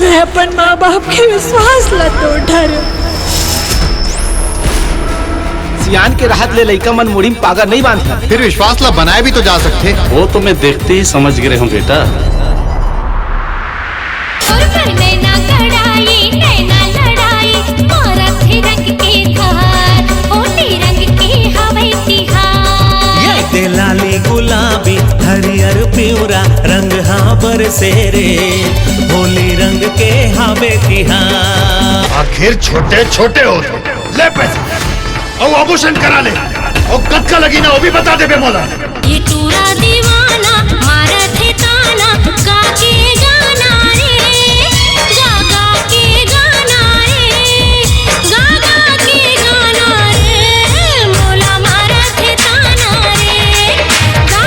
मैं अपन माँ बाप के विश्वास ला तोड़ ढारे। सियान के राहत ले लइका मन मुड़ी में पागा नहीं बांधा। फिर विश्वास ला बनाए भी तो जा सकते। वो तो मैं देखते ही समझ गए हूँ बेटा। लाली गुलाबी हरियर पिवरा रंग हाँ बरसे रे, होली रंग के हावे तिहार। आखिर छोटे छोटे हो ले पैसा और आभूषण करा ले और कद का लगी ना वो भी बता दे बेमौला। ये टूरा दीवाना मारा थे ताना गा के गाना रे, गा के गाना रे, गा के गाना रे, मोला मारा थे ताना रे, गा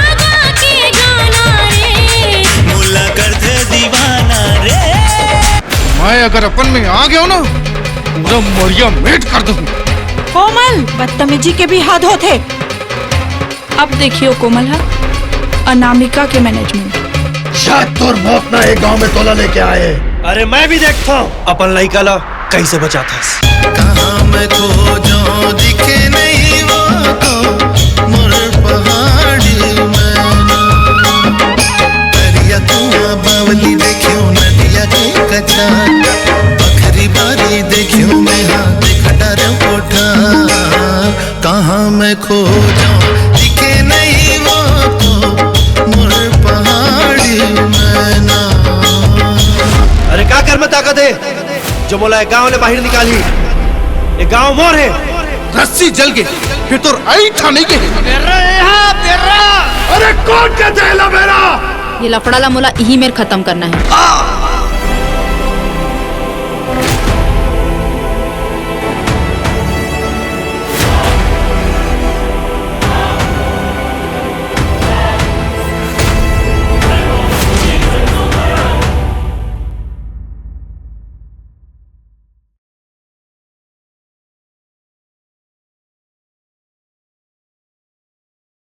के गाना रे, मोला कर दे दीवाना रे। मैं अगर अपन में आ गया ना पूरा मोरिया मेट कर दूं। कोमल बदतमीजी के भी हद होते। अब देखियो कोमल है अनामिका के मैनेजमेंट। शायद तोर मौत ना एक गांव में तोला लेके आए। अरे मैं भी देखता हूँ अपन लइका ला कैसे बचाता है। कहाँ मैं खो जाऊं दिखे नहीं वो तो मोर पहाड़ी मैना, दरिया कुआं बावली देखियो नदिया के कचा, बखरी बारी देखियो मैं हाथ खटर उठा। कहाँ मैं खो जाऊं दिखे नहीं वो तो मोर पहाड़ी मैना। अरे क्या कर में ताकत है जो बोला है गांव ने बाहर निकाली। ये गांव मोर है। रस्सी जल गई फिर तो ऐठा नहीं के। अरे कौन कहते है ला मेरा? ये लफड़ा ला मोला यही मेर खत्म करना है।